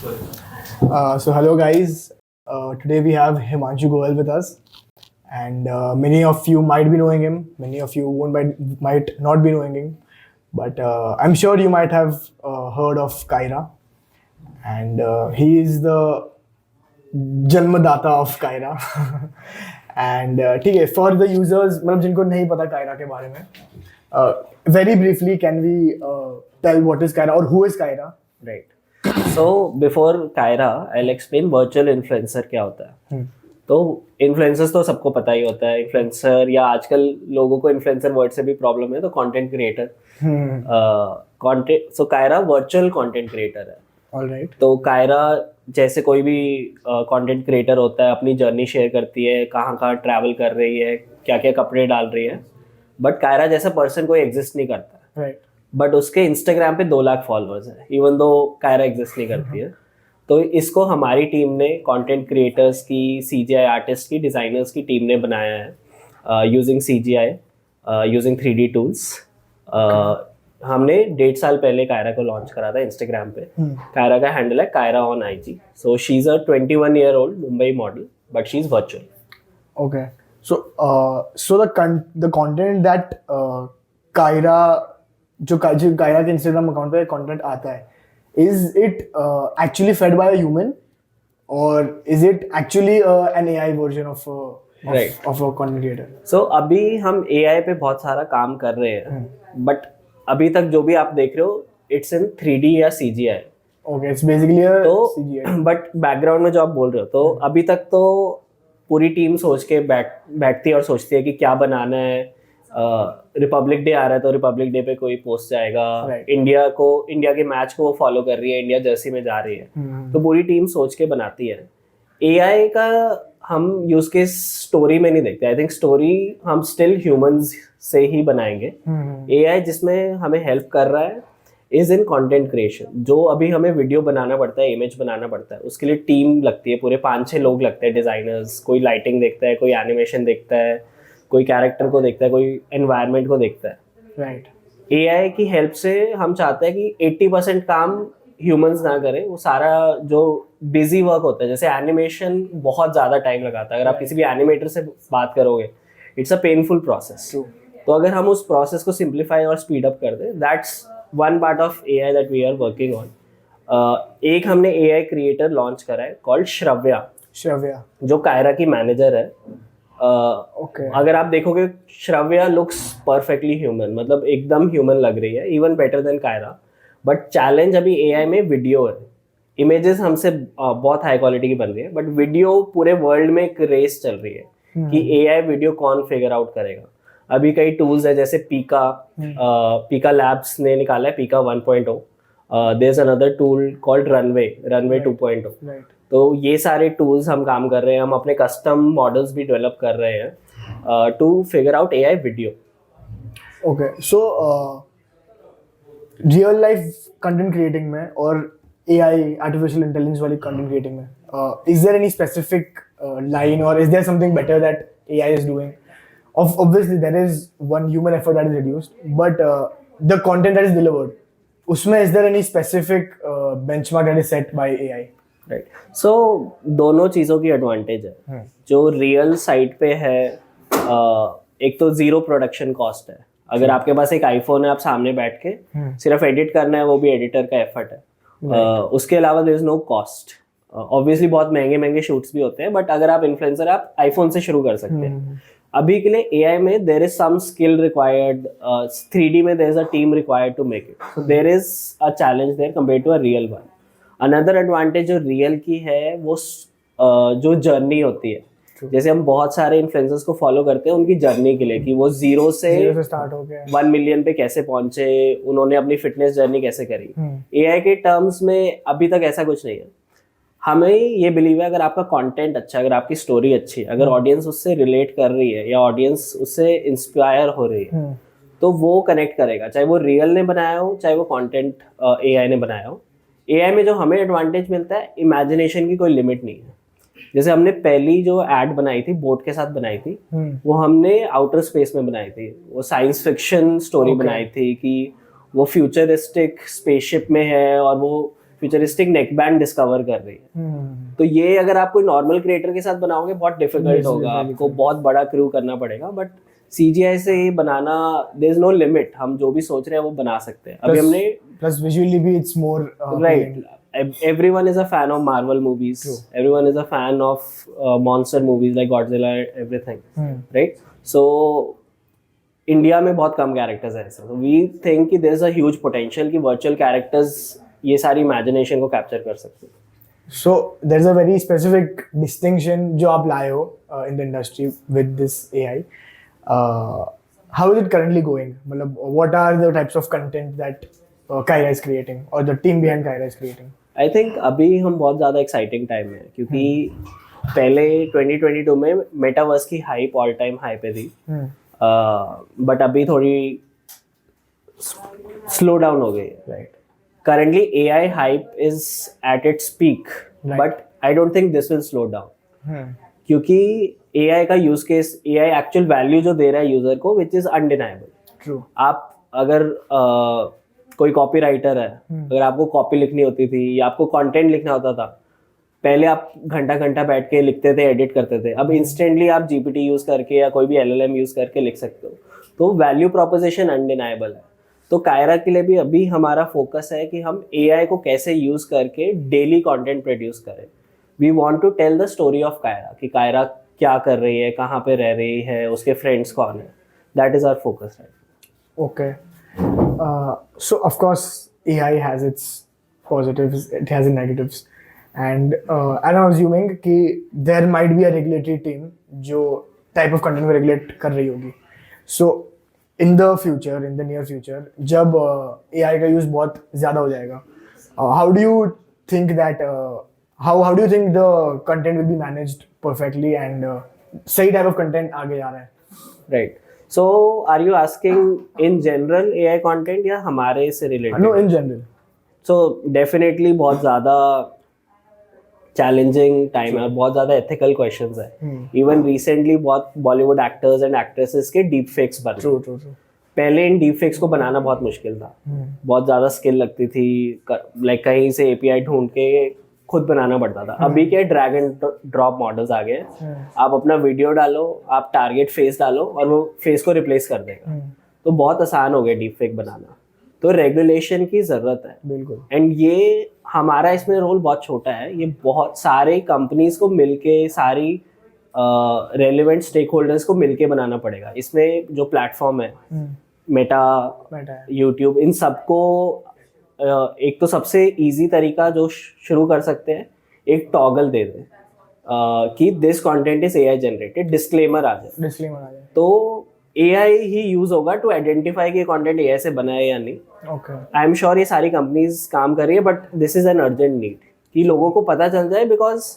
So hello guys. Today we have Himanshu Goel with us, and many of you might be knowing him. Many of you might not be knowing him, but I'm sure you might have heard of Kaira, and he is the जन्मदाता of Kiara and ठीक है for the users मतलब जिनको नहीं पता कायरा के बारे में very briefly can we tell what is Kyra और who is Kyra right so before Kyra I will explain virtual influencer क्या होता है. तो इन्फ्लुएंसर्स तो सबको पता ही होता है. इन्फ्लुएंसर या आजकल लोगों को इन्फ्लुएंसर वर्ड से भी प्रॉब्लम है, तो कंटेंट क्रिएटर. सो कायरा वर्चुअल कंटेंट क्रिएटर है. ऑलराइट. तो कायरा जैसे कोई भी कंटेंट क्रिएटर होता है, अपनी जर्नी शेयर करती है, कहाँ कहाँ ट्रैवल कर रही है, क्या क्या कपड़े डाल रही है. बट कायरा जैसा पर्सन कोई एग्जिस्ट नहीं करता. राइट. बट उसके इंस्टाग्राम पे 2 लाख फॉलोअर्स हैं, इवन दो कायरा एग्जिस्ट नहीं करती है. तो इसको हमारी टीम ने, कंटेंट क्रिएटर्स की, CGI आर्टिस्ट की, डिज़ाइनर्स की टीम ने बनाया है using CGI, using 3D tools. हमने 1.5 साल पहले कायरा को लॉन्च करा था इंस्टाग्राम पे. कायरा का हैंडल है Kyra on IG. So she is a 21 year old Mumbai model, but she is virtual. Okay. So the content that Kyra जो कायरा के इंस्टाग्राम अकाउंट पे कंटेंट आता है, is it actually fed by a human or is it actually an AI version of a content creator? So अभी हम AI पे बहुत सारा काम कर रहे हैं, बट अभी तक जो भी आप देख रहे हो इट्स इन 3D या CGI. Okay, it's basically a CGI. But background में जो आप बोल रहे हो, तो अभी तक तो पूरी टीम सोच के बैठती है और सोचती है कि क्या बनाना है. रिपब्लिक डे आ रहा है तो रिपब्लिक डे पे कोई पोस्ट जाएगा. Right. इंडिया के मैच को वो फॉलो कर रही है, इंडिया जर्सी में जा रही है. तो पूरी टीम सोच के बनाती है. AI का हम यूज केस स्टोरी में नहीं देखते. आई थिंक स्टोरी हम स्टिल ह्यूमंस से ही बनाएंगे. AI जिसमें हमें हेल्प कर रहा है इज इन कंटेंट क्रिएशन. जो अभी हमें वीडियो बनाना पड़ता है, इमेज बनाना पड़ता है, उसके लिए टीम लगती है, पूरे 5-6 लोग लगते हैं. डिजाइनर्स, कोई लाइटिंग देखता है, कोई एनिमेशन देखता है, कोई कैरेक्टर को देखता है, कोई एनवायरनमेंट को देखता है. राइट. AI की हेल्प से हम चाहते हैं कि 80% काम ह्यूमंस ना करें. वो सारा जो बिजी वर्क होता है, जैसे एनिमेशन बहुत ज़्यादा टाइम लगाता है. अगर आप किसी भी एनिमेटर से बात करोगे, इट्स अ पेनफुल प्रोसेस. तो अगर हम उस प्रोसेस को सिंप्लीफाई और स्पीड अप कर दें, that's one part of AI that we are working on. एक हमने AI क्रिएटर लॉन्च करा है कॉल्ड श्रव्या, जो कायरा की मैनेजर है. अगर आप देखोगे, श्रव्या लुक्स परफेक्टली ह्यूमन, मतलब एकदम ह्यूमन लग रही है, even better than Kyra. But challenge अभी AI में वीडियो है. इमेजेस हमसे बहुत हाई क्वालिटी की बन रही है, बट वीडियो पूरे वर्ल्ड में एक रेस चल रही है कि AI वीडियो कौन फिगर आउट करेगा. अभी कई टूल्स है, जैसे पीका लैब्स ने निकाला है Pika 1.0. There is another tool called Runway 2.0. तो ये सारे टूल्स हम काम कर रहे हैं. हम अपने कस्टम मॉडल्स भी डेवलप कर रहे हैं to figure out AI video. Okay. So real life content creating में और AI आर्टिफिशियल इंटेलिजेंस वाली कंटेंट क्रिएटिंग में is there any specific line और is there something better that AI is doing? Obviously there is one human effort that is reduced, but the content that is delivered, उसमें is there any specific benchmark that is set by AI? Right. So दोनों चीज़ों की advantage है. जो real site पे है, एक तो 0 प्रोडक्शन कॉस्ट है. अगर आपके पास एक आईफोन है, आप सामने बैठ के सिर्फ एडिट करना है, वो भी एडिटर का एफर्ट है. उसके अलावा there is no cost. Obviously बहुत महंगे शूट्स भी होते हैं, बट अगर आप इन्फ्लुएंसर, आप आईफोन से शुरू कर सकते हैं. अभी के लिए AI में there is some skill required. 3D में there is a team required to make it. So there is a challenge there compare to a real one. Another advantage जो रियल की है, वो जो जर्नी होती है. जैसे हम बहुत सारे इन्फ्लुएंसर्स को फॉलो करते हैं उनकी जर्नी के लिए, कि वो जीरो से स्टार्ट हो गया, 1 मिलियन पे कैसे पहुंचे, उन्होंने अपनी फिटनेस जर्नी कैसे करी. AI के टर्म्स में अभी तक ऐसा कुछ नहीं है. हमें ये बिलीव है, अगर आपका कंटेंट अच्छा है, अगर आपकी स्टोरी अच्छी है, अगर ऑडियंस उससे रिलेट कर रही है या ऑडियंस उससे इंस्पायर हो रही है, तो वो कनेक्ट करेगा, चाहे वो रियल ने बनाया हो, चाहे वो कंटेंट AI ने बनाया हो. AI में जो हमें एडवांटेज मिलता है, इमेजिनेशन की कोई लिमिट नहीं है. जैसे हमने पहली जो एड बनाई थी, बोट के साथ बनाई थी, वो हमने आउटर स्पेस में बनाई थी. वो साइंस फिक्शन स्टोरी बनाई थी कि वो फ्यूचरिस्टिक स्पेसशिप में है और वो फ्यूचरिस्टिक नेक बैंड डिस्कवर कर रही है। तो ये अगर आप कोई नॉर्मल क्रिएटर के साथ बनाओगे बहुत डिफिकल्ट होगा, आपको बहुत बड़ा क्रू करना पड़ेगा। बट CGI से ये बनाना, देयर इज नो लिमिट, हम जो भी सोच रहे हैं वो बना सकते हैं। अभी हमने प्लस विजुअली भी it's more right, everyone is a fan of Marvel movies. True. Everyone is a fan of monster movies like Godzilla, everything. Right? So India में बहुत कम कैरेक्टर्स हैं ऐसे, तो वी थिंक कि there is a huge potential कि virtual characters ये सारी इमेजिनेशन को कैप्चर कर सकते हैं। So there is a very specific distinction जो आप लाए हो in the industry with this AI. How is it currently going? मतलब what are the types of content that Kyra is creating or the team behind Kyra is creating? I think अभी हम बहुत ज़्यादा exciting time में, क्योंकि पहले 2022 में metaverse की हाइप ऑल टाइम हाई पे थी, बट अभी थोड़ी स्लो डाउन हो गई है। Right. Currently AI hype is at its peak, Right. but I don't think this will slow down. क्योंकि AI का use case, AI actual value जो दे रहा है यूजर को, विच इज अनडिनाइबल। True. आप अगर कोई कॉपी राइटर है, अगर आपको कॉपी लिखनी होती थी या आपको कंटेंट लिखना होता था, पहले आप घंटा घंटा बैठ के लिखते थे, एडिट करते थे। अब इंस्टेंटली आप GPT यूज करके या कोई भी LLM यूज करके लिख सकते हो, तो वैल्यू प्रोपोजिशन अनडिनाइबल है। तो कायरा के लिए भी अभी हमारा फोकस है कि हम AI को कैसे यूज करके डेली कंटेंट प्रोड्यूस करें। We want to tell the story of Kyra, कि कायरा क्या कर रही है, कहाँ पे रह रही है, उसके फ्रेंड्स कौन है। That is our focus right. Okay. So of course AI has its positives, it has its negatives, and I'm assuming कि there might be a regulatory team जो type of content को regulate कर रही होगी. So in the future, in the near future, जब AI का use बहुत ज़्यादा हो जाएगा, how do you think that how do you think the content will be managed perfectly and सही type of content आगे जा रहा है? Right, so are you asking in general AI content या हमारे से related? No, in general. So definitely बहुत ज़्यादा चैलेंजिंग टाइम है, बहुत ज़्यादा एथिकल क्वेश्चंस है। इवन रिसेंटली बहुत बॉलीवुड एक्टर्स एंड एक्ट्रेसेस के डीप फेक्स बन रहे हैं। True. पहले इन डीप फेक्स को बनाना बहुत मुश्किल था, बहुत ज़्यादा स्किल लगती थी, लाइक कहीं से API ढूंढ के खुद बनाना पड़ता था। अभी क्या ड्रैग एंड ड्रॉप मॉडल्स आ गए, आप अपना वीडियो डालो, आप टारगेट फेस डालो और वो फेस को रिप्लेस कर देगा। तो बहुत आसान हो गया डीप फेक बनाना। तो रेगुलेशन की ज़रूरत है बिल्कुल। एंड ये हमारा इसमें रोल बहुत छोटा है। ये बहुत सारे कंपनीज को मिलके, सारी रेलिवेंट स्टेक होल्डर्स को मिलके बनाना पड़ेगा। इसमें जो प्लेटफॉर्म है, मेटा, यूट्यूब, इन सबको एक तो सबसे इजी तरीका जो शुरू कर सकते हैं, एक टॉगल दे दें कि this content is AI generated, disclaimer आ जाए। तो AI ही यूज होगा टू आइडेंटिफाई कि कंटेंट AI से बना है या नहीं। आई एम श्योर ये सारी कंपनीज काम कर रही है, but this is an urgent need कि लोगों को पता चल जाए, बिकॉज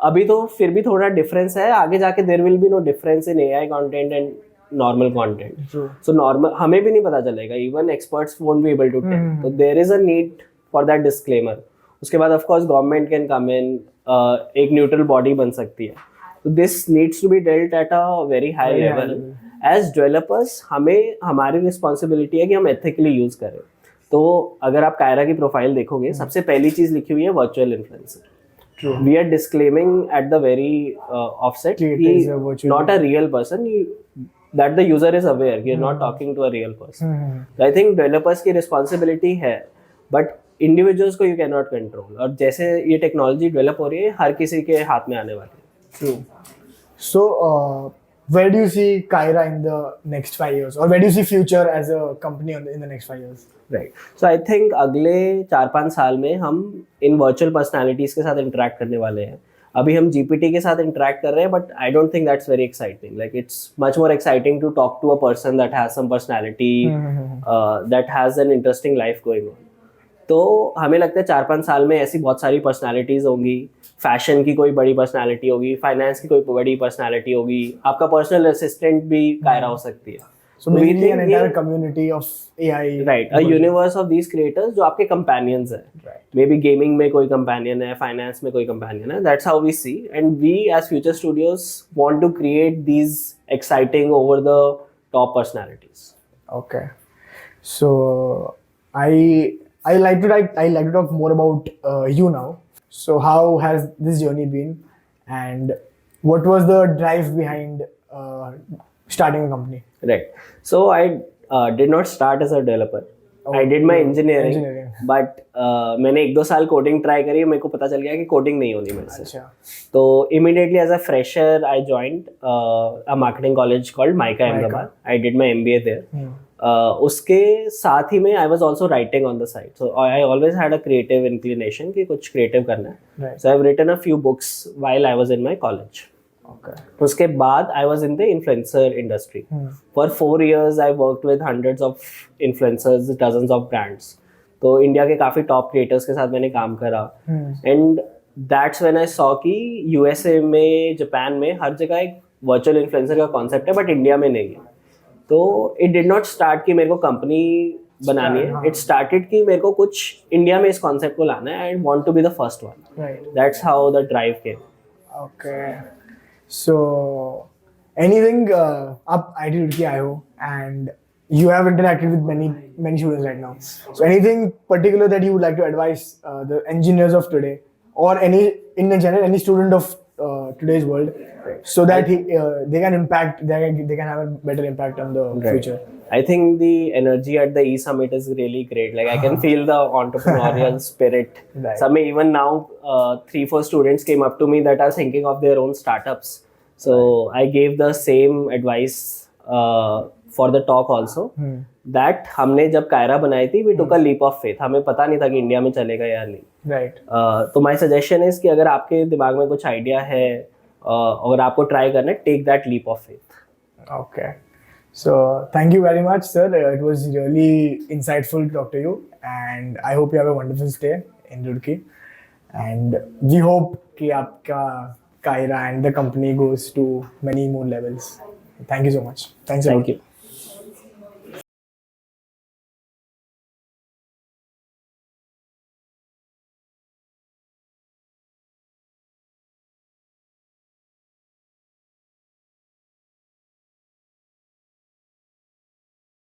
अभी तो फिर भी थोड़ा डिफरेंस है, आगे जाके there will be no difference in AI content and normal content. So normal हमें भी नहीं पता चलेगा, even experts won't be able to tell. तो there is a need for that disclaimer. उसके बाद of course government can come in, एक neutral body बन सकती है। तो this needs to be dealt at a very high level. As developers हमें, हमारी रिस्पॉन्सिबिलिटी है कि हम एथिकली यूज करें। तो अगर आप कायरा की प्रोफाइल देखोगे, सबसे पहली चीज लिखी हुई है virtual influencer. We are disclaiming at the very offset not a real person, that the user is aware you're not talking to a real person. So I think developers की responsibility है, but individuals को you cannot control. और जैसे ये technology develop हो रही है, हर किसी के हाथ में आने वाली है। True. So where do you see Kyra in the next 5 years, or where do you see future as a company in the next 5 years? Right. So I think अगले 4-5 साल में हम इन virtual personalities के साथ interact करने वाले हैं। अभी हम GPT के साथ इंटरेक्ट कर रहे हैं, but I don't think that's very exciting. Like it's much more exciting to talk to a person that has some personality, that has an interesting life going on. तो हमें लगता है 4-5 साल में ऐसी बहुत सारी पर्सनालिटीज होंगी। फैशन की कोई बड़ी पर्सनालिटी होगी, फाइनेंस की कोई बड़ी पर्सनालिटी होगी, आपका पर्सनल असिस्टेंट भी कायरा हो सकती है। So basically an entire community of AI. Right, a universe of these creators जो आपके companions हैं. Right. Maybe gaming में कोई companion है, finance में कोई companion है. That's how we see, and we as Future Studios want to create these exciting over the top personalities. Okay. So I I like to talk more about you now. So how has this journey been, and what was the drive behind starting a company? Right. So I did not start as a developer. I did my engineering. But मैंने 1-2 साल coding try करी, मेरे को पता चल गया कि coding नहीं होनी मेरे से. अच्छा. तो immediately as a fresher I joined a marketing college called MICA Ahmedabad. I did my MBA there. उसके साथ ही में I was also writing on the side. So I always had a creative inclination कि कुछ creative करना है. Right. So I've written a few books while I was in my college. Okay. उसके बाद I was in the influencer industry. For 4 years I worked with hundreds of influencers, dozens of brands. तो India के काफ़ी top creators के साथ मैंने काम करा. And that's when I saw कि यूएसए में, जापान में हर जगह एक वर्चुअल इन्फ्लुएंसर का कॉन्सेप्ट है, बट इंडिया में नहीं है. तो इट डिड नॉट स्टार्ट कि मेरे को कंपनी बनानी है. इट स्टार्टेड कि मेरे को कुछ इंडिया में इस कॉन्सेप्ट को लाना है. I want to be the first one. That's how the drive came. Okay. So, anything up IT Roorkee आए हो, and you have interacted with many students right now. So, anything particular that you would like to advise the engineers of today, or in general any student of today's world, so that they can have a better impact on the future. I think the energy at the E-Summit is really great. Like I can feel the entrepreneurial spirit. Right. Some even now 3-4 students came up to me that are thinking of their own startups. So I gave the same advice for the talk also. That हमने जब कायरा बनाई थी, we took a leap of faith. हमें पता नहीं था कि India में चलेगा या नहीं. Right. तो my suggestion is कि अगर आपके दिमाग में कुछ आइडिया है और आपको ट्राई करना है, take that leap of faith. Okay. So thank you very much, sir. It was really insightful to talk to you, and I hope you have a wonderful stay in Roorkee. And we hope कि आपका Kaira and the company goes to many more levels. Thank you so much. Thanks a lot. Thank you.